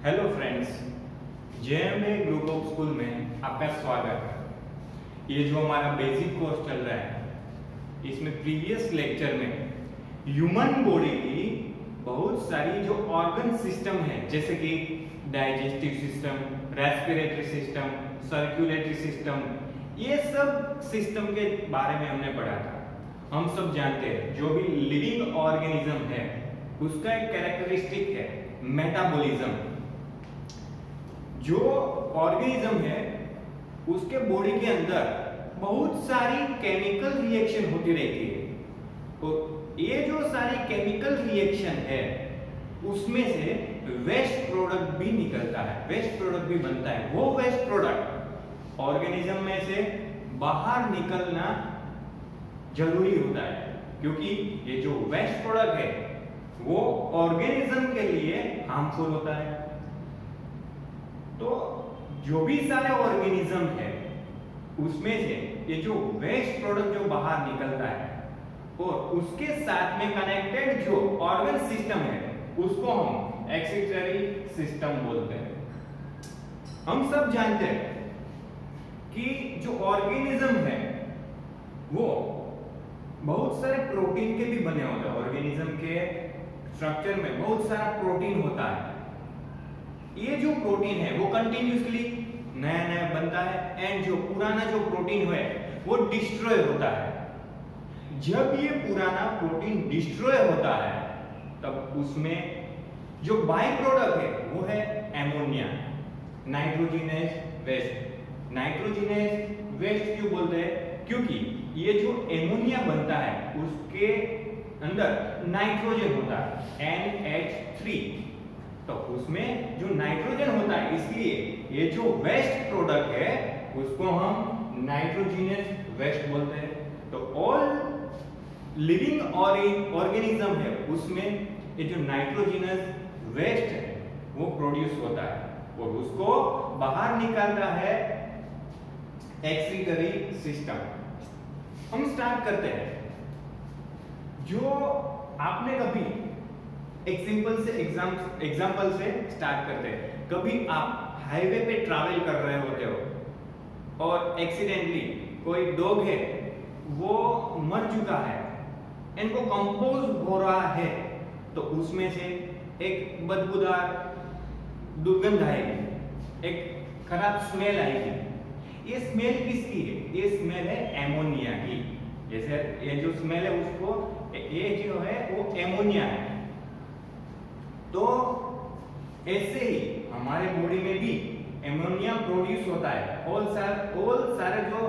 Hello friends, JMA group of school में आपका स्वागत है। ये जो हमारा बेसिक कोर्स चल रहा है, इसमें प्रीवियस लेक्चर में ह्यूमन बॉडी की बहुत सारी जो ऑर्गन सिस्टम है, जैसे कि digestive system, respiratory system, circulatory system, ये सब सिस्टम के बारे में हमने पढ़ा था। हम सब जानते हैं जो भी लिविंग ऑर्गेनिज्म है उसका एक कैरेक्टरिस्टिक है मेटाबॉलिज्म। जो ऑर्गेनिज्म है उसके बॉडी के अंदर बहुत सारी केमिकल रिएक्शन होती रहती है, तो ये जो सारी केमिकल रिएक्शन है उसमें से वेस्ट प्रोडक्ट भी निकलता है, वेस्ट प्रोडक्ट भी बनता है। वो वेस्ट प्रोडक्ट ऑर्गेनिज्म में से बाहर निकलना जरूरी होता है, क्योंकि ये जो वेस्ट प्रोडक्ट है वो ऑर्गेनिज्म के लिए हार्मफुल होता है। तो जो भी सारे ऑर्गेनिज्म है उसमें से ये जो वेस्ट प्रोडक्ट जो बाहर निकलता है और उसके साथ में कनेक्टेड जो ऑर्गन सिस्टम है उसको हम एक्सक्रीटरी सिस्टम बोलते हैं। हम सब जानते हैं कि जो ऑर्गेनिज्म है वो बहुत सारे प्रोटीन के भी बने होते हैं। ऑर्गेनिज्म के स्ट्रक्चर में बहुत सारा प्रोटीन होता है। ये जो प्रोटीन है वो कंटिन्यूअसली नया नया बनता है एंड जो पुराना जो प्रोटीन है वो डिस्ट्रॉय होता है। जब ये पुराना प्रोटीन डिस्ट्रॉय होता है तब उसमें जो बाई प्रोडक्ट है वो है ammonia, nitrogenous waste. Nitrogenous waste क्यों बोलते हैं? क्योंकि ये जो एमोनिया बनता है उसके अंदर नाइट्रोजन होता है NH3, तो उसमें जो नाइट्रोजन होता है, इसलिए ये जो वेस्ट प्रोडक्ट है उसको हम नाइट्रोजनस वेस्ट बोलते हैं। तो ऑल लिविंग ऑर्गेनिज्म है उसमें ये जो नाइट्रोजनस वेस्ट है वो प्रोड्यूस होता है और उसको बाहर निकालता है एक्सक्रीटरी सिस्टम। हम स्टार्ट करते हैं। जो आपने कभी एक सिंपल से एग्जांपल से स्टार्ट करते हैं। कभी आप हाईवे पे ट्रैवल कर रहे होते हो और एक्सीडेंटली कोई डॉग है वो मर चुका है, इनको कंपोज हो रहा है, तो उसमें से एक बदबूदार दुर्गंध आएगी, एक खराब स्मेल आएगी। ये स्मेल किसकी है? ये स्मेल है एमोनिया की। जैसे ये जो स्मेल है उसको ये जो है वो एमोनिया है। तो ऐसे ही हमारे बॉडी में भी एमोनिया प्रोड्यूस होता है। ऑल सारे जो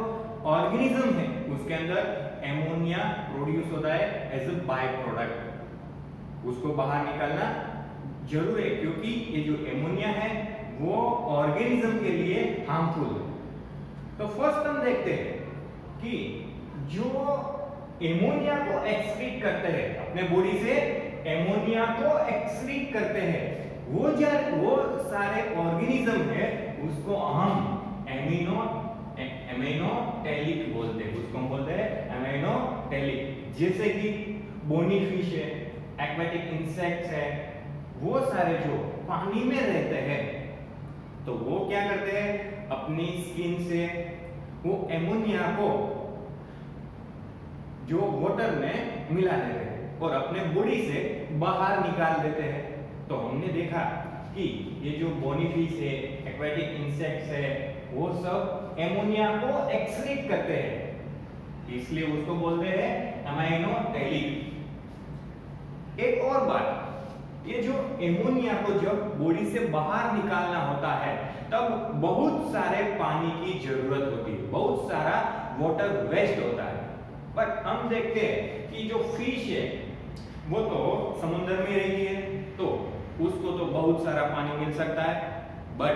ऑर्गेनिज्म है उसके अंदर एमोनिया प्रोड्यूस होता है एज अ बाय प्रोडक्ट। उसको बाहर निकालना जरूर है, क्योंकि ये जो एमोनिया है वो ऑर्गेनिज्म के लिए हार्मफुल है। तो फर्स्ट हम देखते हैं कि जो एमोनिया को एक्सक्रीट करते हैं अपने बॉडी से, एमोनिया को एक्सक्रीट करते हैं वो सारे ऑर्गेनिज्म है उसको हम एमिनोटेलिक बोलते हैं। उसको हम बोलते हैं एमिनोटेलिक। जैसे कि बोनी फिश है, एक्वेटिक इंसेक्ट्स है, वो सारे जो पानी में रहते हैं तो वो क्या करते हैं, अपनी स्किन से वो एमोनिया को जो वाटर में मिला देते हैं और अपने बॉडी से बाहर निकाल देते हैं। तो हमने देखा कि ये जो बोनी फिश है, एक्वेटिक इंसेक्ट्स है, वो सब एमोनिया को एक्सक्रीट करते हैं, इसलिए उसको बोलते हैं एमिनोटेलिक। एक और बात, ये जो एमोनिया को जब बॉडी से बाहर निकालना होता है तब बहुत सारे पानी की जरूरत होती है, बहुत सारा वाटर वेस्ट होता है। बट हम देखते हैं कि जो फिश है वो तो समुद्र में रहती है तो उसको तो बहुत सारा पानी मिल सकता है, but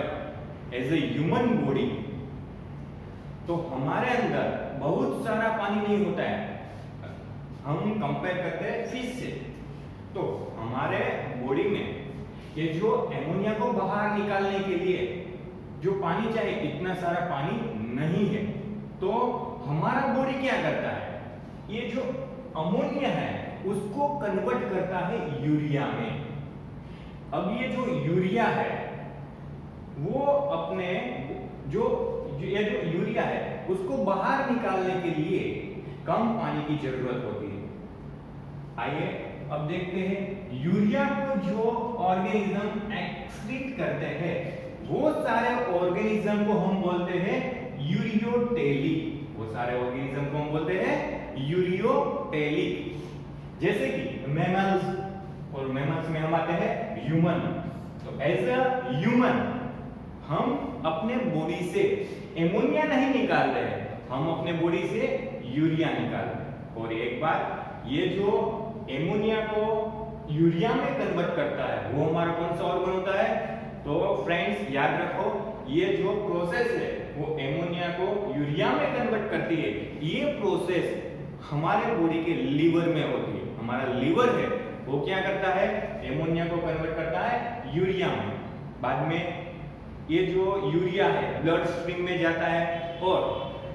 as a human body तो हमारे अंदर बहुत सारा पानी नहीं होता है। हम कंपेयर करते हैं फिश से, तो हमारे बॉडी में ये जो एमोनिया को बाहर निकालने के लिए जो पानी चाहिए इतना सारा पानी नहीं है। तो हमारा बॉडी क्या करता है, ये जो अमोनिया है उसको कन्वर्ट करता है यूरिया में। अब ये जो यूरिया है वो अपने जो ये जो यूरिया है उसको बाहर निकालने के लिए कम पानी की जरूरत होती है। आइए अब देखते हैं यूरिया को जो ऑर्गेनिज्म एक्सक्रीट करते हैं वो सारे ऑर्गेनिज्म को हम बोलते हैं यूरियोटेलिक। वो सारे ऑर्गेनिज्म को हम बोलते हैं यूरियोटेलिक। जैसे कि मैमल्स, और मैमल्स में हम आते हैं ह्यूमन। तो एज अ ह्यूमन हम अपने बॉडी से एमोनिया नहीं निकाल रहे, हम अपने बॉडी से यूरिया निकाल रहे हैं। और एक बात, ये जो एमोनिया को यूरिया में कन्वर्ट करता है वो हमारा कौन सा ऑर्गन होता है? तो फ्रेंड्स याद रखो, ये जो प्रोसेस है वो एमोनिया को यूरिया में कन्वर्ट करती है। ये प्रोसेस हमारे बॉडी के लीवर में होती है। हमारा लीवर है वो क्या करता है? एमोनिया को कन्वर्ट करता है यूरिया में। बाद में ये जो यूरिया है ब्लड स्ट्रीम में जाता है और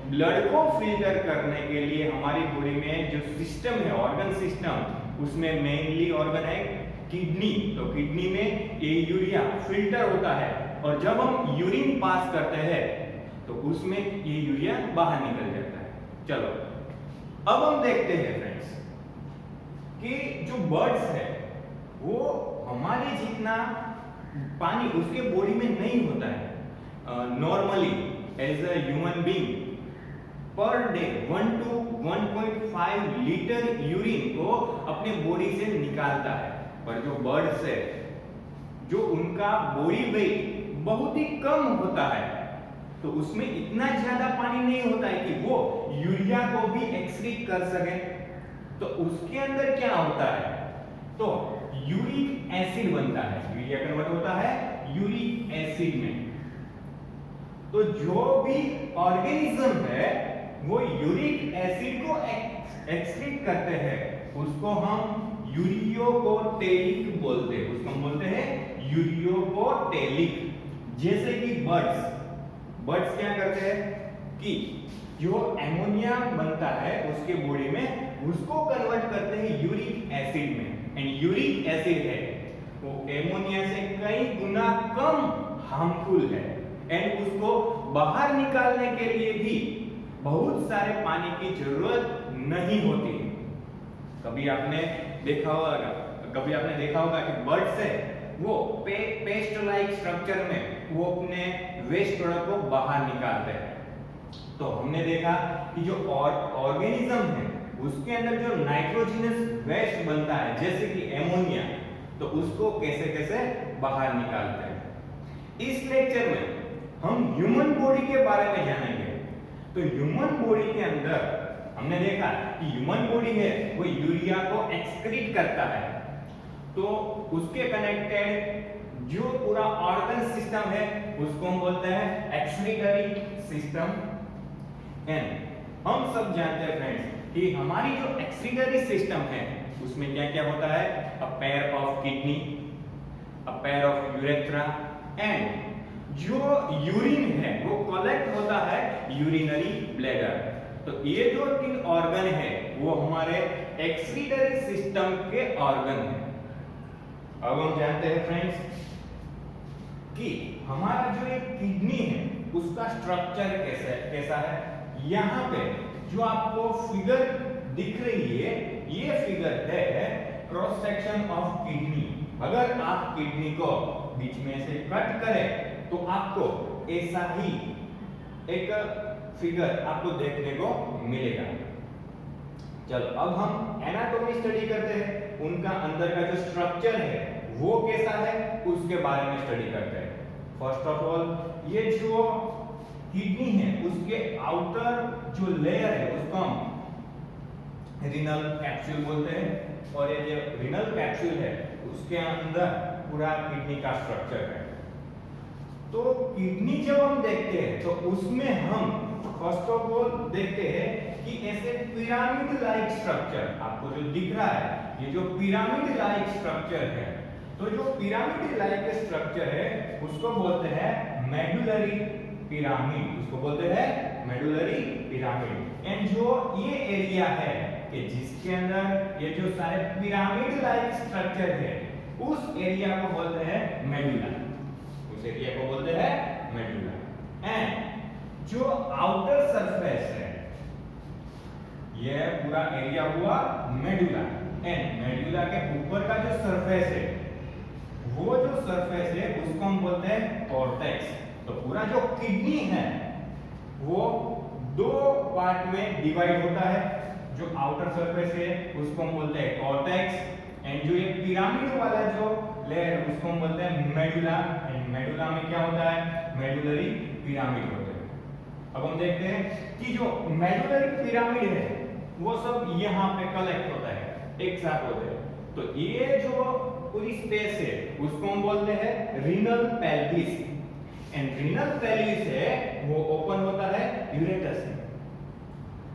ब्लड को फिल्टर करने के लिए हमारी बॉडी में जो सिस्टम है, ऑर्गन सिस्टम, उसमें मेनली ऑर्गन है किडनी। तो किडनी में ये यूरिया फिल्टर होता है और जब हम यूरिन पास करते हैं तो उसमें ये यूरिया बाहर निकल जाता है। चलो अब हम देखते हैं फ्रेंड्स कि जो बर्ड्स है वो हमारे जितना पानी उसके बॉडी में नहीं होता है। Normally as a human being per day 1 to 1.5 litre urine को अपने बॉडी से निकालता है। पर जो बर्ड्स है जो उनका बॉडी वेट बहुत ही कम होता है तो उसमें इतना ज्यादा पानी नहीं होता है कि वो यूरिया को भी एक्सक्रीट कर सके। तो उसके अंदर क्या होता है? तो यूरिक एसिड बनता है। यूरिया कन्वर्ट होता है यूरिक एसिड में। तो जो भी ऑर्गेनिज्म है वो यूरिक एसिड को एक्सक्रीट करते हैं, उसको हम यूरियोकोटेलिक बोलते हैं। उसको हम बोलते हैं यूरियोकोटेलिक। जैसे कि बर्ड्स क्या करते हैं कि जो एमोनिया बनता है उसके बॉडी में उसको कन्वर्ट करते हैं यूरिक एसिड में। एंड यूरिक एसिड है वो एमोनिया से कई गुना कम हार्मफुल है एंड उसको बाहर निकालने के लिए भी बहुत सारे पानी की जरूरत नहीं होती। कभी आपने देखा होगा कि बर्ड्स है वो पेस्ट लाइक स्ट्रक्चर में वो अपने वेस्ट प्रोडक्ट को बाहर निकालते हैं। तो हमने देखा कि जो ऑर्गेनिज्म है उसके अंदर जो नाइट्रोजनस वेस्ट बनता है जैसे कि एमोनिया, तो उसको कैसे कैसे बाहर निकालते हैं। इस लेक्चर में हम ह्यूमन बॉडी के बारे में जानेंगे। तो ह्यूमन बॉडी के अंदर हमने देखा कि ह्यूमन बॉडी है वो यूरिया को एक्सक्रीट करता है। तो उसके कनेक्टेड जो पूरा ऑर्गन सिस्टम है उसको हम बोलते हैं एक्सक्रीटरी सिस्टम। एंड हम सब जानते हैं फ्रेंड्स कि हमारी जो एक्सक्रीटरी सिस्टम है उसमें क्या क्या होता है? A pair of kidney, a pair of urethra and जो यूरिन है वो कलेक्ट होता है यूरिनरी ब्लैडर। तो ये जो 3 ऑर्गन है वो हमारे एक्सक्रीटरी सिस्टम के ऑर्गन है। अब हम जानते हैं फ्रेंड्स कि हमारा जो एक किडनी है उसका स्ट्रक्चर कैसा है। यहाँ पे जो आपको फिगर दिख रही है ये फिगर है क्रॉस सेक्शन ऑफ किडनी। अगर आप किडनी को बीच में से कट करें तो आपको ऐसा ही एक फिगर आपको देखने को मिलेगा। चलो अब हम एनाटॉमी स्टडी करते हैं, उनका अंदर का जो स्ट्रक्चर है वो कैसा है उसके बारे में स्टडी करते हैं। फर्स्ट ऑफ ऑल ये जो किडनी है उसके आउटर जो लेयर है उसको हम रीनल कैप्सूल बोलते हैं और ये जो रीनल कैप्सूल है उसके अंदर पूरा किडनी का स्ट्रक्चर है। तो किडनी जब हम देखते हैं तो उसमें हम फर्स्ट ऑफ ऑल देखते हैं कि ऐसे पिरामिड लाइक स्ट्रक्चर आपको जो दिख रहा है, ये जो पिरामिड लाइक स्ट्रक्चर है, तो जो पिरामिड लाइक स्ट्रक्चर है उसको बोलते हैं मेडुलरी पिरामिड। उसको बोलते हैं मेडुलरी पिरामिड। एंड जो ये एरिया है कि जिसके अंदर ये जो सारे पिरामिड लाइक स्ट्रक्चर है उस एरिया को बोलते हैं मेडुला। उस एरिया को बोलते हैं जो आउटर सरफेस है, यह पूरा एरिया हुआ मेडुला, एंड मेडुला के ऊपर का जो सरफेस है, वो जो सरफेस है उसको हम बोलते हैं कॉर्टेक्स। तो पूरा जो किडनी है वो दो पार्ट में डिवाइड होता है। जो आउटर सरफेस है उसको हम बोलते हैं कॉर्टेक्स, एंड जो ये पिरामिड वाला जो लेयर उसको हम बोलते हैं मेडुला, एंड मेडुला में क्या होता है, मेडुलरी पिरामिड होते हैं। अब हम देखते हैं कि जो मेडुलरी पिरामिड है वो सब यहाँ पे कलेक्ट होता है, एक साथ होते हैं। तो ये जो पूरी स्पेस है उसको हम बोलते हैं renal pelvis, and renal pelvis है वो ओपन होता है यूरेटस से।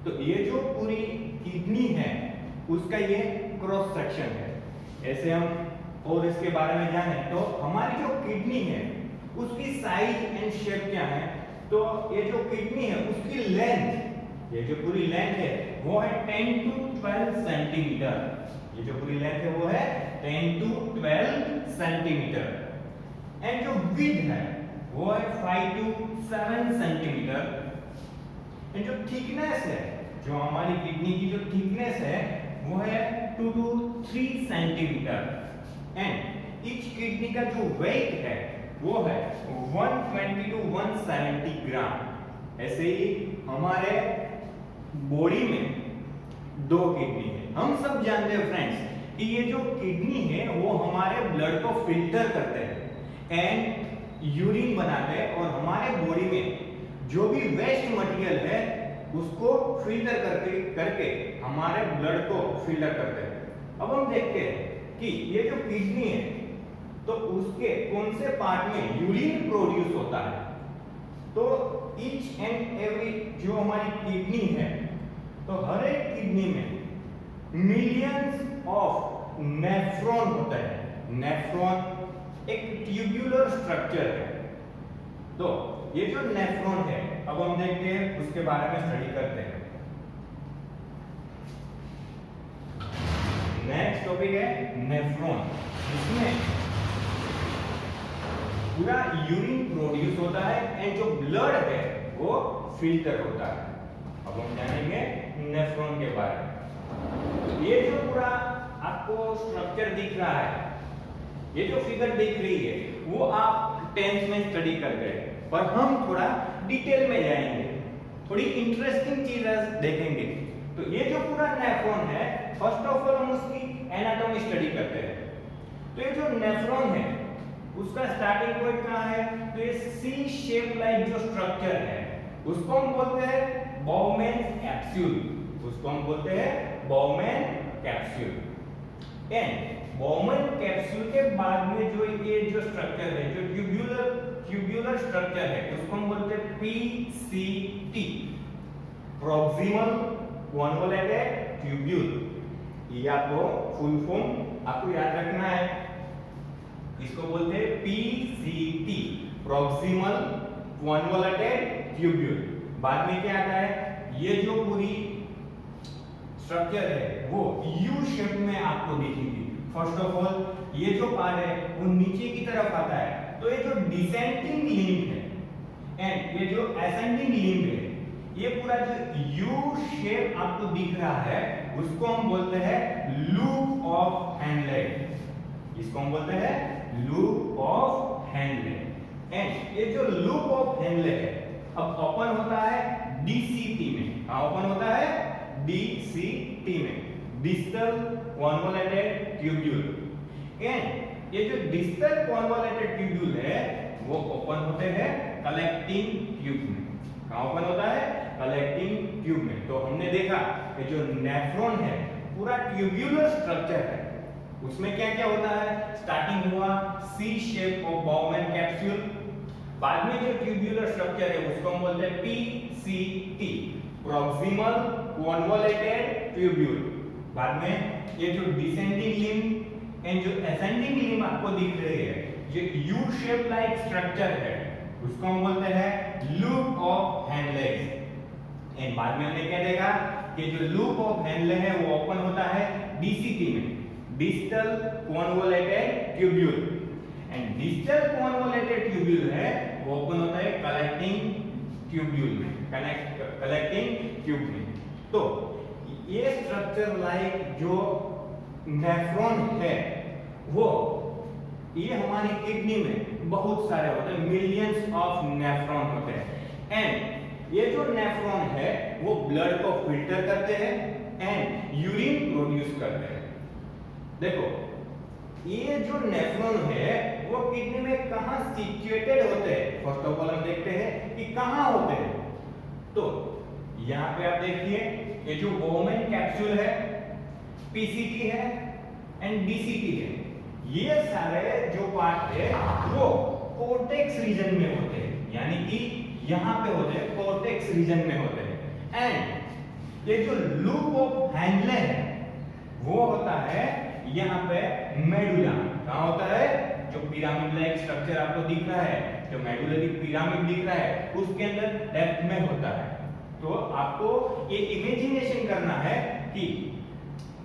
तो ये जो पूरी किडनी है उसका ये क्रॉस सेक्शन है। ऐसे हम और इसके बारे में जाने तो हमारी जो किडनी है उसकी साइज एंड शेप क्या है, तो ये जो किडनी है उसकी लेंथ, ये जो पूरी लेंथ है वो है 10 to 12 सेंटीमीटर। ये जो पूरी लेंथ है वो है 10 to 12 सेंटीमीटर, एंड जो विड्थ है वो है 5 to 7 सेंटीमीटर, एंड जो थिकनेस है, जो हमारी किडनी की जो थिकनेस है वो है 2 to 3 centimetre, and each kidney का जो वेट है वो है 120 to 170 ग्राम। ऐसे ही हमारे बॉडी में दो किडनी है। हम सब जानते हैं फ्रेंड्स कि ये जो किडनी है वो हमारे ब्लड को फिल्टर करते हैं एंड यूरिन बनाते हैं, और हमारे बॉडी में जो भी वेस्ट मटेरियल है उसको फिल्टर करके हमारे ब्लड को फिल्टर करते हैं। अब हम देखते हैं कि ये जो किडनी है तो उसके कौन से पार्ट में यूरिन प्रोड्यूस होता है। तो ईच एंड एवरी जो हमारी किडनी है, तो हर एक किडनी में मिलियंस ऑफ नेफ्रॉन होता है। नेफ्रॉन एक ट्यूब्यूलर स्ट्रक्चर है। तो ये जो नेफ्रॉन है, अब हम देखते हैं उसके बारे में स्टडी करते हैं। नेक्स्ट टॉपिक है नेफ्रॉन, जिसमें पूरा यूरिन प्रोड्यूस होता है एंड जो ब्लड है वो फिल्टर होता है। अब हम जानेंगे नेफ्रॉन के बारे में। ये जो पूरा आपको स्ट्रक्चर दिख रहा है, ये जो फिगर दिख रही है वो आप 10th में स्टडी कर गए, पर हम थोड़ा डिटेल में जाएंगे, थोड़ी इंटरेस्टिंग चीजें देखेंगे। तो ये जो पूरा नेफ्रॉन है, फर्स्ट ऑफ ऑल हम उसकी एनाटॉमी स्टडी करते हैं। तो ये जो नेफ्रॉन है उसका स्टार्टिंग पॉइंट कहाँ है, तो ये सी शेप लाइक जो स्ट्रक्चर है उसको हम बोलते हैं बाउमेन कैप्सूल। उसको हम बोलते हैं bowmen capsule. And bowmen capsule के बाद में जो ये जो स्ट्रक्चर है, जो ट्यूब्यूलर स्ट्रक्चर है, उसको हम बोलते हैं पीसीटी, प्रॉक्सिमल कॉन्वोलेटेड ट्यूब्यूल। ये आपको फुल फॉर्म आपको याद रखना है, इसको बोलते हैं पीसीटी, प्रॉक्सिमल कॉन्वोलेटेड ट्यूब्यूल। बाद में क्या आता है, ये जो पूरी स्ट्रक्चर है वो यू शेप में आपको दिखेगी। फर्स्ट ऑफ ऑल ये जो पार्ट है वो नीचे की तरफ आता है, तो ये जो डिसेंडिंग लिंब है एंड ये जो असेंडिंग लिंब है, ये पूरा जो यू शेप आपको दिख रहा है उसको हम बोलते हैं लूप ऑफ हैंडले। इसको हम बोलते हैं लूप ऑफ हैंडले। एंड ये जो लूप ऑफ हैंडले है अब ओपन होता है डीसीटी में। कहां ओपन होता है, डीसीटी में, डिस्टल कॉन्वोलेटेड ट्यूब्यूल। एंड ये जो डिस्टल कॉन्वोलेटेड ट्यूब्यूल है वो ओपन होते हैं कलेक्टिंग ट्यूब में। कहां ओपन होता है, कलेक्टिंग ट्यूब में। तो हमने देखा कि जो नेफ्रॉन है पूरा ट्यूब्यूलर स्ट्रक्चर है, उसमें क्या क्या होता है, स्टार्टिंग हुआ सी शेप ऑफ बाउमेन कैप्सूल, बाद में जो ट्यूब्यूलर स्ट्रक्चर है उसको हम बोलते हैं पीसीटी, प्रॉक्सिमल कॉन्वोलेटेड ट्यूब्यूल। बाद में ये जो डिसेंडिंग लिम्ब एंड जो असेंडिंग लिम्ब आपको दिख रही है, ये यू शेप लाइक स्ट्रक्चर है, उसको हम बोलते हैं लूप ऑफ हैंडले। एंड बाद में हमने क्या देखा कि जो लूप ऑफ हैंडले है वो ओपन होता है डीसीटी में, distal convoluted tubule. And distal convoluted tubule है वो ओपन होता है कलेक्टिंग ट्यूब्यूल में, कलेक्टिंग ट्यूब में। तो ये स्ट्रक्चर लाइक जो नेफ्रॉन है वो ये हमारी किडनी में बहुत सारे होते हैं, मिलियंस ऑफ नेफ्रॉन होते हैं। एंड ये जो नेफ्रॉन है वो ब्लड को फिल्टर करते हैं एंड यूरिन प्रोड्यूस करते हैं। देखो ये जो नेफ्रॉन है वो किडनी में कहां सिचुएटेड होते हैं, फर्स्ट ऑफ ऑल हम देखते हैं कि कहां होते हैं। तो यहाँ पे आप देखिए ये जो बोमेन कैप्सूल है, पीसीटी है एंड डीसीटी है, ये सारे जो पार्ट है वो कोर्टेक्स रीजन में होते हैं, यानी कि यहाँ पे होते हैं कोर्टेक्स रीजन में होते हैं। एंड ये जो लूप ऑफ हैंडले है वो होता है यहाँ पे मेडुला। कहाँ होता है? जो पिरामिड लाइक स्ट्रक्चर आपको दिख रहा है, जो मेडुलरी पिरामिड दिख रहा है, उसके अंदर डेप्थ में होता है। तो आपको ये इमेजिनेशन करना है कि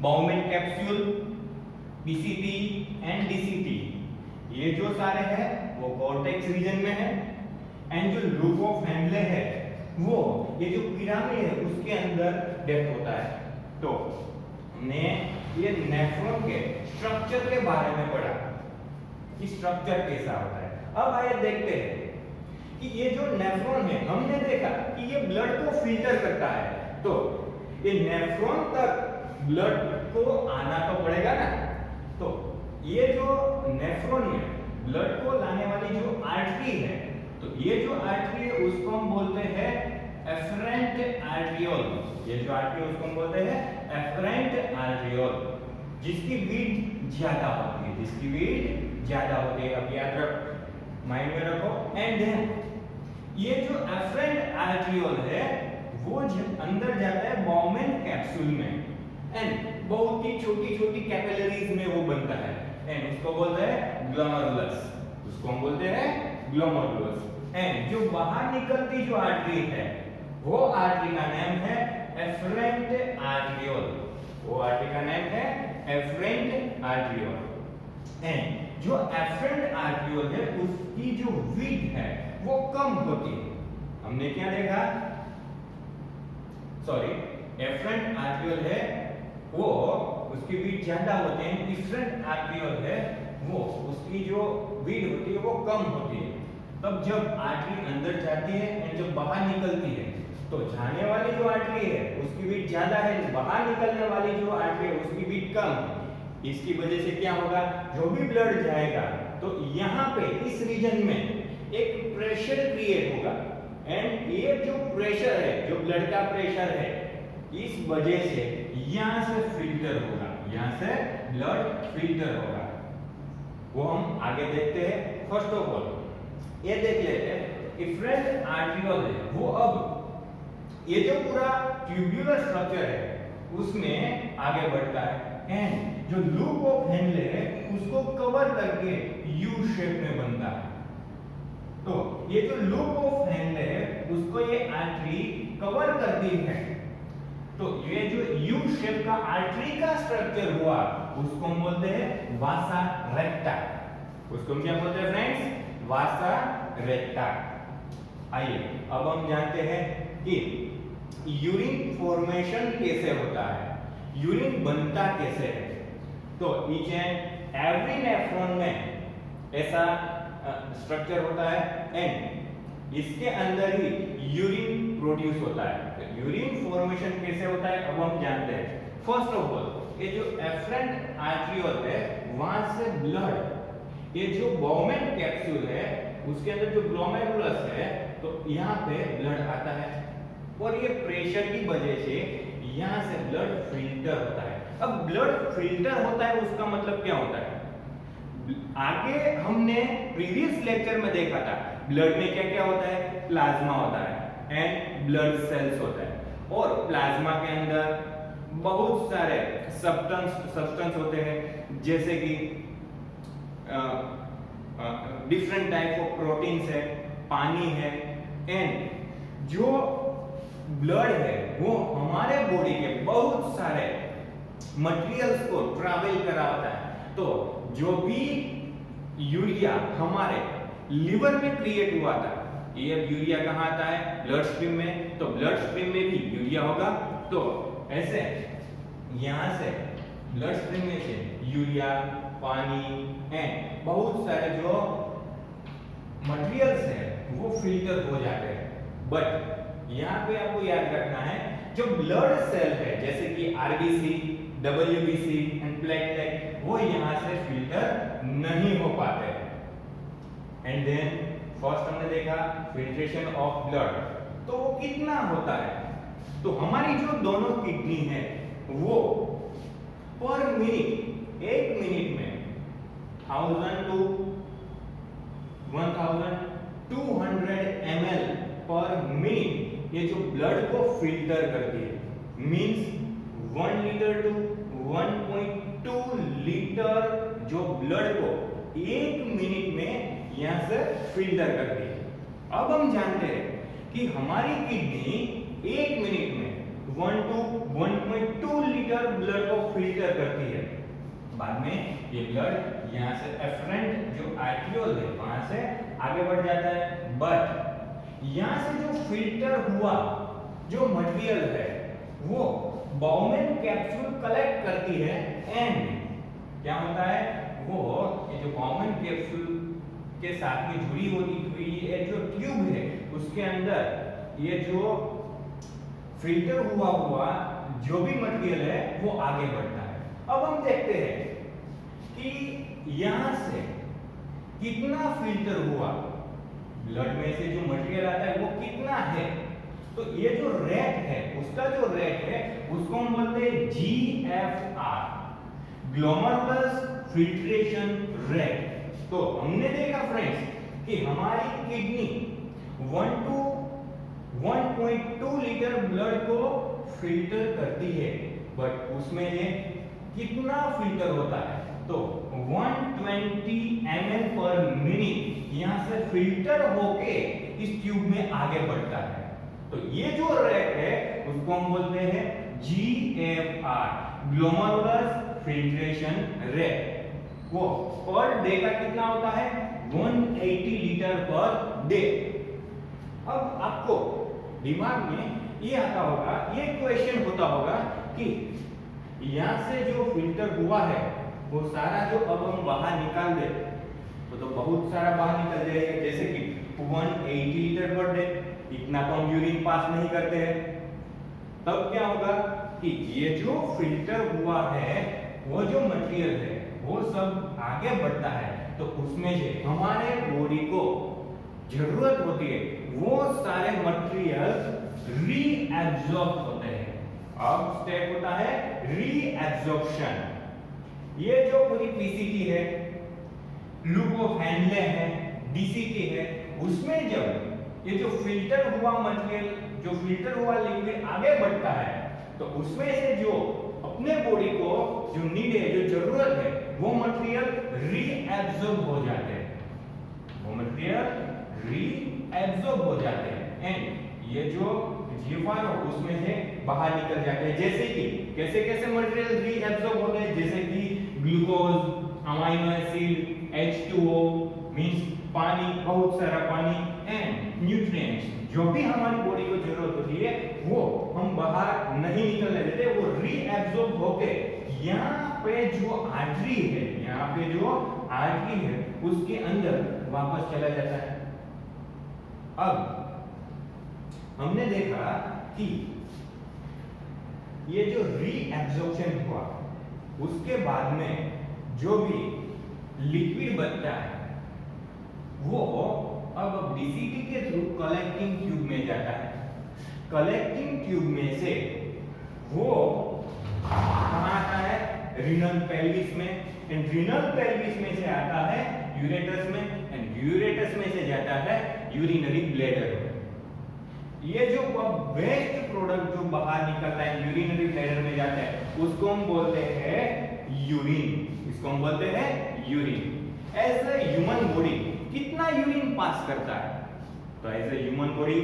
bowmen capsule, PCT and DCT, ये जो सारे हैं वो कॉर्टेक्स रीजन में है। एंड जो लूप ऑफ हैंडले है वो ये जो पिरामिड है उसके अंदर डेप्थ होता है। तो हमने ये नेफ्रॉन के स्ट्रक्चर के बारे में पढ़ा कि स्ट्रक्चर कैसा होता है। अब आइए देखते हैं कि ये जो नेफ्रॉन है, हमने देखा कि ये ब्लड को फिल्टर करता है। तो ये नेफ्रॉन तक ब्लड को आना तो पड़ेगा ना। तो ये जो नेफ्रॉन में ब्लड को लाने वाली जो आर्टरी है, तो ये जो आर्टरी है उसको हम बोलते हैं एफरेंट आर्टरियोल। ये जो आर्टरी है उसको हम बोलते हैं एफरेंट आर्टरियोल, जिसकी विड्थ ज्यादा होती है, जिसकी विड्थ ज्यादा होती है। अब याद रख, माइंड में रखो। एंड देन ये जो एफरेंट आर्टरियोल है वो अंदर जाता है बाउमेन कैप्सूल में एंड बहुत ही छोटी छोटी कैपिलरीज में वो बनता है एंड उसको बोलते हैं ग्लोमेरुलस। उसको हम बोलते हैं ग्लोमेरुलस। एंड जो बाहर निकलती जो आर्टरी है वो आर्टरी का नाम है एफरेंट आर्टरियोल। वो आर्टरी का नाम है एफरेंट आर्टरियोल। एंड जो एफरेंट आर्टरियोल है उसकी जो विड्थ है वो कम होती है। हमने क्या देखा? सॉरी, एफरेंट आर्टरियोल है वो उसकी विड्थ ज्यादा होते हैं, एफरेंट आर्टरियोल है वो उसकी जो विड्थ होती है वो कम होती है। तब जब आर्टरी अंदर जाती है एंड जब बाहर निकलती है तो जाने वाली जो आर्टरी है उसकी विड्थ ज्यादा है, बाहर निकलने वाली जो आर्टरी है उसकी विड्थ कम है। इसकी वजह से क्या होगा? जो भी ब्लड जाएगा तो यहाँ पे इस रीजन में एक प्रेशर क्रिएट होगा एंड ये जो प्रेशर है, जो ब्लड का प्रेशर है, इस वजह से यहाँ से फिल्टर होगा, यहाँ से ब्लड फिल्टर होगा। वो हम आगे देखते हैं। फर्स्ट ऑफ ऑल ये देख लेते हैं एफरेंट आर्टरियोल है वो अब ये जो पूरा ट्यूब्यूलर स्ट्रक्चर है उसमें आगे बढ़ता है एंड जो लूप ऑफ हैंडले है उसको कवर करके यू शेप में बनता है। तो ये जो लूप ऑफ हैंडले है उसको ये आर्टरी कवर करती है। तो ये जो यू शेप का आर्टरी का स्ट्रक्चर हुआ उसको हम बोलते हैं वासा रेक्टा। उसको हम क्या बोलते हैं फ्रेंड्स? वासा रेक्टा। आइए अब हम जानते हैं कि यूरिन फॉर्मेशन कैसे होता है, यूरिन बनता कैसे है। तो ईच एंड एवरी नेफ्रॉन में ऐसा स्ट्रक्चर होता है एंड इसके अंदर ही यूरिन प्रोड्यूस होता है। तो यूरिन फॉर्मेशन कैसे होता है अब हम जानते हैं। फर्स्ट ऑफ ऑल ये जो एफरेंट आर्टरियोल है वहां से ब्लड, ये जो बाउमेन कैप्सूल है उसके अंदर जो ग्लोमेरुलस है तो यहाँ पे ब्लड आता है और ये प्रेशर की वजह से यहाँ से ब्लड फिल्टर होता है। अब ब्लड फिल्टर होता है उसका मतलब क्या होता है? आगे हमने प्रीवियस लेक्चर में देखा था ब्लड में क्या क्या होता है? प्लाज्मा होता है एंड ब्लड सेल्स होता है और प्लाज्मा के अंदर बहुत सारे सब्सटेंस होते हैं जैसे कि डिफरेंट टाइप ऑफ प्रोटीन्स है, पानी है एंड जो ब्लड है वो हमारे बॉडी के बहुत सारे मटेरियल्स को ट्रैवल कराता है। तो जो भी यूरिया हमारे लिवर में क्रिएट हुआ था ये अब यूरिया कहाँ आता है? ब्लड स्ट्रीम में, तो ब्लड स्ट्रीम में भी यूरिया होगा। तो ऐसे यहाँ से ब्लड स्ट्रीम में से यूरिया, पानी एंड बहुत सारे जो मटेरियल्स है वो फिल्टर हो जाते हैं। बट यहाँ पे आपको याद रखना है, जो ब्लड सेल है जैसे कि आरबीसी, डब्ल्यूबीसी एंड प्लेटलेट, वो यहाँ से फिल्टर नहीं हो पाते। एंड देन फर्स्ट हमने देखा फिल्ट्रेशन ऑफ ब्लड, तो वो कितना होता है? तो हमारी जो दोनों किडनी है वो पर मिनट, एक मिनट में 1000 to 1200 ml पर मिनट ये जो ब्लड को फिल्टर करती है। मींस 1 लीटर टू 1.2 लीटर जो ब्लड को एक मिनट में यहाँ से फिल्टर करती है। अब हम जानते हैं कि हमारी किडनी एक मिनट में 1 to 1.2 लीटर ब्लड को फिल्टर करती है। बाद में ये ब्लड यहाँ से एफरेंट जो आर्टियोल है वहां से आगे बढ़ जाता है। बट यहाँ से जो फिल्टर हुआ जो मटेरियल है वो बाउमेन कैप्सूल कलेक्ट करती है एंड क्या होता है, वो ये जो बाउमेन कैप्सूल के साथ में जुड़ी हुई ये जो ट्यूब है उसके अंदर ये जो फिल्टर हुआ जो भी मटेरियल है वो आगे बढ़ता है। अब हम देखते हैं कि यहां से कितना फिल्टर हुआ, ब्लड में से जो मटेरियल आता है वो कितना है। तो ये जो रेट है उसका जो रेट है उसको हम बोलते हैं GFR, ग्लोमेरुलस फिल्ट्रेशन रेट। तो हमने देखा फ्रेंड्स कि हमारी किडनी 1 to 1.2 लीटर ब्लड को फिल्टर करती है, बट उसमें ये कितना फिल्टर होता है? तो 120 ml पर मिनट यहाँ से फिल्टर होके इस ट्यूब में आगे बढ़ता है। तो ये जो रेट है उसको हम बोलते हैं GFR, ग्लोमेरुलस फिल्ट्रेशन रेट। वो पर डे का कितना होता है? 180 लीटर पर डे। अब आपको दिमाग में ये आता होगा, ये क्वेश्चन होता होगा कि यहाँ से जो फिल्टर हुआ है वो सारा जो अब हम बाहर निकाल दे तो बहुत सारा बाहर निकल जाएगा, जैसे कि 180 लीटर पर डे। इतना तो हम यूरिन पास नहीं करते हैं। तब क्या होगा कि ये जो फिल्टर हुआ है वो जो मटेरियल है वो सब आगे बढ़ता है, तो उसमें से हमारे बॉडी को जरूरत होती है वो सारे मटेरियल रीएब्सॉर्ब होते हैं। अब स्टेप होता है रीएब्सॉर्प्शन। ये जो पूरी पीसीटी है, लूप ऑफ हैंडले है, डीसीटी है, उसमें जब ये जो फिल्टर हुआ मटेरियल, जो फिल्टर हुआ लिक्विड आगे बढ़ता है तो उसमें से जो अपने बॉडी को जो नीड है, जो जरूरत है, वो मटेरियल रीएब्सॉर्ब हो जाते हैं, वो मटेरियल रीएब्सॉर्ब हो जाते हैं एंड ये जो जीवाणु उसमें से बाहर निकल जाते हैं। जैसे कि कैसे कैसे मटेरियल रीएब्सॉर्ब होते हैं, जैसे कि glucose, amino acid, H2O means पानी, बहुत सारा पानी एंड न्यूट्रिएंट्स जो भी हमारी बॉडी को जरूरत होती है वो हम बाहर नहीं निकलने देते, वो रीएब्सॉर्ब होके यहाँ पे जो आर्टरी है, यहाँ पे जो आर्टरी है उसके अंदर वापस चला जाता है। अब हमने देखा कि ये जो रीएब्सॉर्प्शन हुआ उसके बाद में जो भी लिक्विड बचता है वो अब डीसीटी के थ्रू कलेक्टिंग ट्यूब में जाता है। कलेक्टिंग ट्यूब में से वो कहाँ आता है? रीनल पेल्विस में, एंड रीनल पेल्विस में से आता है यूरेटस में, एंड यूरेटस में से जाता है यूरिनरी ब्लैडर में। ये जो वेस्ट प्रोडक्ट जो बाहर निकलता है यूरिनरी ब्लैडर में जाता है उसको हम बोलते हैं यूरिन, इसको हम बोलते हैं urine. As a human body कितना यूरिन पास करता है? तो as a human body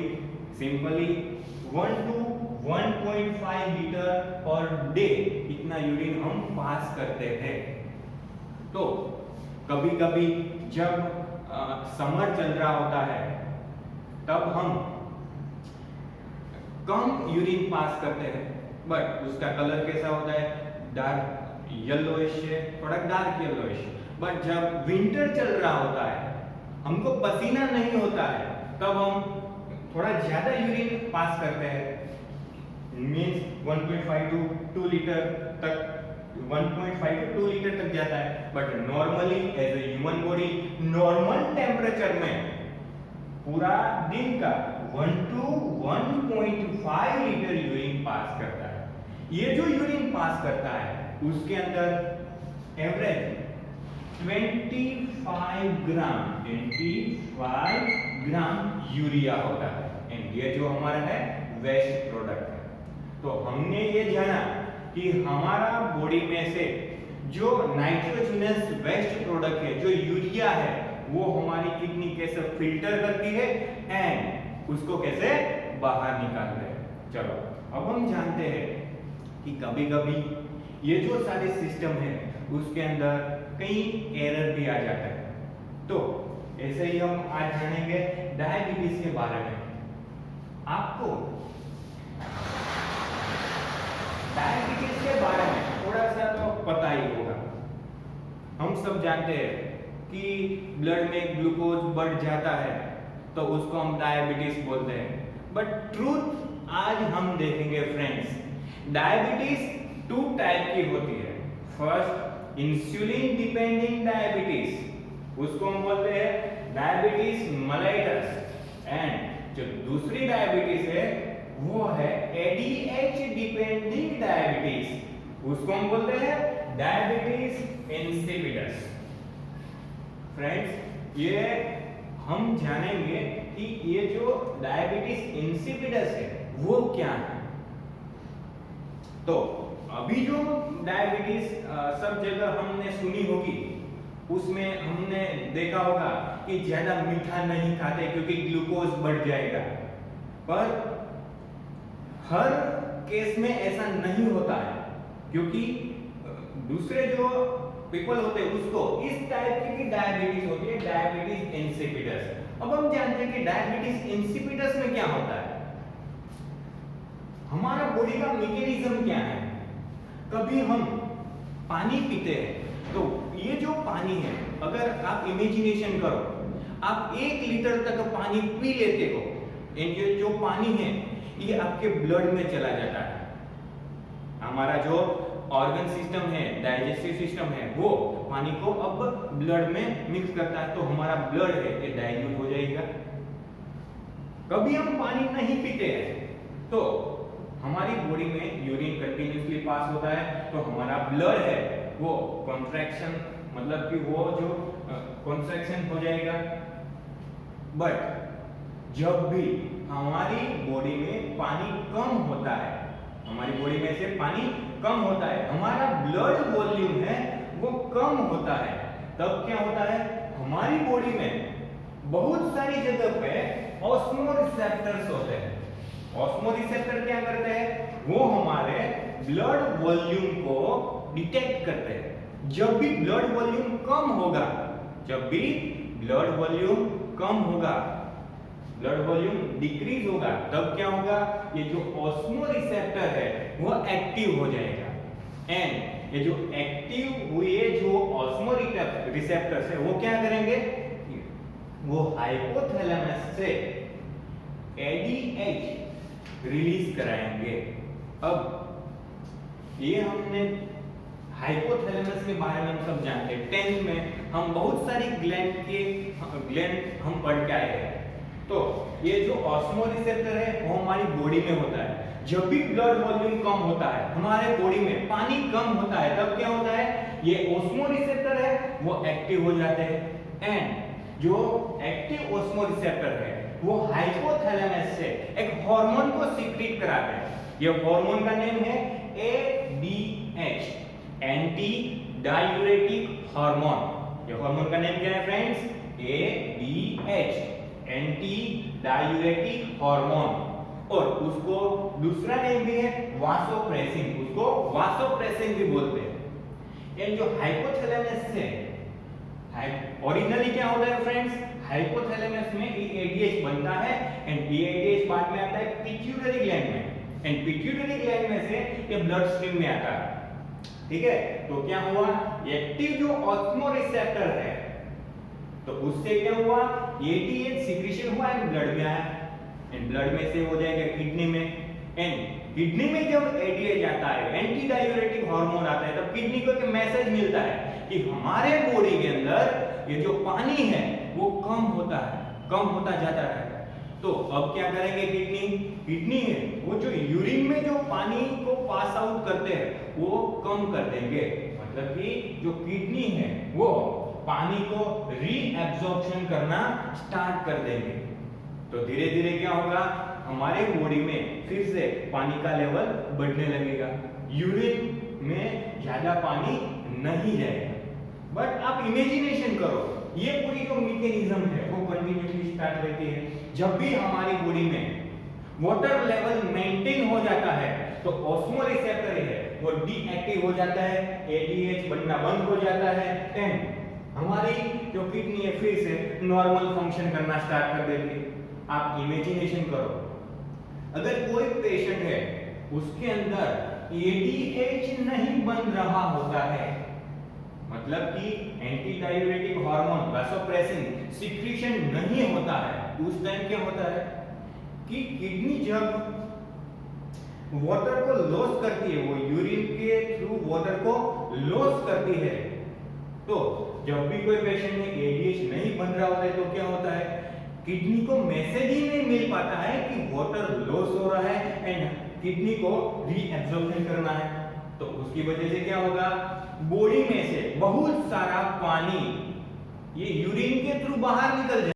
simply 1 to 1.5 litre per day इतना यूरिन हम पास करते हैं। तो कभी कभी जब समर चल रहा होता है तब हम कम यूरिन पास करते हैं, बट उसका कलर कैसा होता है, डार्क येलोइश है, थोड़ा डार्क येलोइश। बट जब विंटर चल रहा होता है, हमको पसीना नहीं होता है, तब हम थोड़ा ज्यादा यूरिन पास करते हैं, मींस 1.5 टू 2 लीटर तक, 1.5 टू 2 लीटर तक जाता है। But normally as a human body normal temperature में पूरा दिन का 1 टू 1.5 लीटर यूरिन पास करता है। ये जो यूरिन पास करता है उसके अंदर एवरेज 25 ग्राम यूरिया होता है, एंड ये जो हमारा है वेस्ट प्रोडक्ट है। तो हमने ये जाना कि हमारा बॉडी में से जो नाइट्रोजनस वेस्ट प्रोडक्ट है, जो यूरिया है, वो हमारी किडनी कैसे फिल्टर करती है एंड उसको कैसे बाहर निकालते हैं। चलो अब हम जानते हैं कि कभी कभी ये जो सारे सिस्टम है उसके अंदर कई एरर भी आ जाता है। तो ऐसे ही हम आज जानेंगे डायबिटीज के बारे में। आपको डायबिटीज के बारे में थोड़ा सा तो पता ही होगा। हम सब जानते हैं कि ब्लड में ग्लूकोज बढ़ जाता है तो उसको हम डायबिटीज बोलते हैं। बट ट्रूथ आज हम देखेंगे फ्रेंड्स, डायबिटीज 2 टाइप की होती है। फर्स्ट इंसुलिन डिपेंडिंग डायबिटीज, उसको हम बोलते हैं डायबिटीज मेलाइटस, एंड जो दूसरी डायबिटीज है वो है एडीएच डिपेंडिंग डायबिटीज, उसको हम बोलते हैं डायबिटीज इंसिपिडस। फ्रेंड्स ये हम जानेंगे कि ये जो डायबिटीज इंसिपिडस है वो क्या है। तो अभी जो डायबिटीज सब जगह हमने सुनी होगी, उसमें हमने देखा होगा कि ज्यादा मीठा नहीं खाते क्योंकि ग्लूकोज बढ़ जाएगा। पर हर केस में ऐसा नहीं होता है, क्योंकि दूसरे जो पीपल होते हैं उसको इस टाइप की डायबिटीज होती है, डायबिटीज इंसिपिडस। अब हम जानते हैं कि डायबिटीज इंसिपिडस में क्या होता है, हमारा बॉडी का मैकेनिज्म क्या है। कभी हम पानी पीते हैं तो ये जो पानी है, अगर आप इमेजिनेशन करो, आप 1 लीटर तक पानी पी लेते हो, एंड ये जो पानी है ये आपके ब्लड में चला जाता है। हमारा जो ऑर्गन सिस्टम है, डाइजेस्टिव सिस्टम है, वो पानी को अब ब्लड में मिक्स करता है, तो हमारा ब्लड है ये डाइल्यूट हो जाएगा। कभी हम पानी नहीं पीते हैं तो हमारी बॉडी में यूरिन कंटिन्यूअसली पास होता है, तो हमारा ब्लड है वो कॉन्ट्रैक्शन, मतलब कि वो जो कॉन्ट्रैक्शन हो जाएगा। बट जब भी हमारी बॉडी में पानी कम होता है, हमारी बॉडी में से पानी कम होता है, हमारा ब्लड वॉल्यूम है वो कम होता है, तब क्या होता है, हमारी बॉडी में बहुत सारी जगह पे ऑस्मोरिसेप्टर्स होते हैं। ऑस्मोरिसेप्टर क्या करते हैं, वो हमारे ब्लड वॉल्यूम को डिटेक्ट करते हैं। जब भी ब्लड वॉल्यूम कम होगा, जब भी ब्लड वॉल्यूम कम होगा, ब्लड वॉल्यूम डिक्रीज होगा, तब क्या होगा, ये जो ऑस्मोरिसेप्टर है वो एक्टिव हो जाएगा, एंड ये जो एक्टिव हुए जो ऑस्मोरिसेप्टर्स है वो क्या करेंगे, वो हाइपोथैलेमस से एडीएच रिलीज कराएंगे। अब ये हमने हाइपोथैलेमस के बारे में हम सब जानते हैं, 10th में हम बहुत सारी ग्लैंड हम पढ़ के आए हैं। तो ये जो ऑस्मोरिसेप्टर है वो हमारी बॉडी में होता है। जब भी ब्लड वॉल्यूम कम होता है, हमारे बॉडी में पानी कम होता है, तब क्या होता है, ये ऑस्मोरिसेप्टर है वो एक्टिव हो जाते हैं, एंड जो एक्टिव ऑस्मोरिसेप्टर है वो हाइपोथैलेमस से एक हार्मोन को सीक्रेट कराते हैं। ये हार्मोन का नेम है एडीएच, एंटी डायूरेटिक हार्मोन। ये हार्मोन का नेम क्या है friends, ADH, anti diuretic hormone. और उसको दूसरा नेम भी है वासोप्रेसिन, उसको वासोप्रेसिन भी बोलते हैं। ये जो हाइपोथैलेमस से ओरिजिनली क्या होता है फ्रेंड्स, हाइपोथैलेमस में एडीएच बनता है एंड ये एडीएच बाद में आता है पिट्यूटरी ग्लैंड में एंड पिट्यूटरी ग्लैंड में से ये ब्लड स्ट्रीम में आता है। ठीक है, तो क्या हुआ, एक्टिव जो ऑस्मोरिसेप्टर है तो उससे क्या हुआ, एडीएच सिक्रीशन हुआ एंड ब्लड में आया एंड ब्लड में से हो जाएगा किडनी में एंड किडनी में जब एडीएच आता है, एंटी डायूरेटिक हार्मोन आता है, तब किडनी को एक मैसेज मिलता है कि हमारे बॉडी के अंदर ये जो पानी है वो कम होता है, कम होता जाता है। तो अब क्या करेंगे, किडनी है वो जो यूरिन में जो पानी को पास आउट करते हैं वो कम कर देंगे, मतलब कि जो किडनी है वो पानी को रीएब्जॉर्प्शन करना स्टार्ट कर देंगे। तो धीरे धीरे क्या होगा, हमारे बॉडी में फिर से पानी का लेवल बढ़ने लगेगा, यूरिन में ज्यादा पानी नहीं जाएगा। बट आप इमेजिनेशन करो, ये पूरी जो मैकेनिज्म है वो कंटिन्यूअसली स्टार्ट रहती है। जब भी हमारी बॉडी में वाटर लेवल मेंटेन हो जाता है तो ऑस्मोरिसेप्टर है वो डीएक्टिव हो जाता है, एडीएच बनना बंद हो जाता है एंड हमारी जो किडनी है फिर से नॉर्मल फंक्शन करना स्टार्ट कर देती है। आप इमेजिनेशन करो, अगर कोई पेशेंट है उसके अंदर एडीएच नहीं बन रहा होता है, मतलब कि anti diuretic hormone vasopressin secretion नहीं होता है, उस टाइम क्या होता है कि किडनी जब वाटर को लॉस करती है, वो यूरिन के थ्रू वाटर को लॉस करती है, तो जब भी कोई पेशेंट में एडीएच नहीं बन रहा होता है तो क्या होता है, किडनी को मैसेज ही नहीं मिल पाता है कि वाटर लॉस हो रहा है एंड किडनी को रीएब्जॉर्प्शन करना है। तो उसकी वजह से क्या होगा, बॉडी में से बहुत सारा पानी ये यूरिन के थ्रू बाहर निकल जाएगा।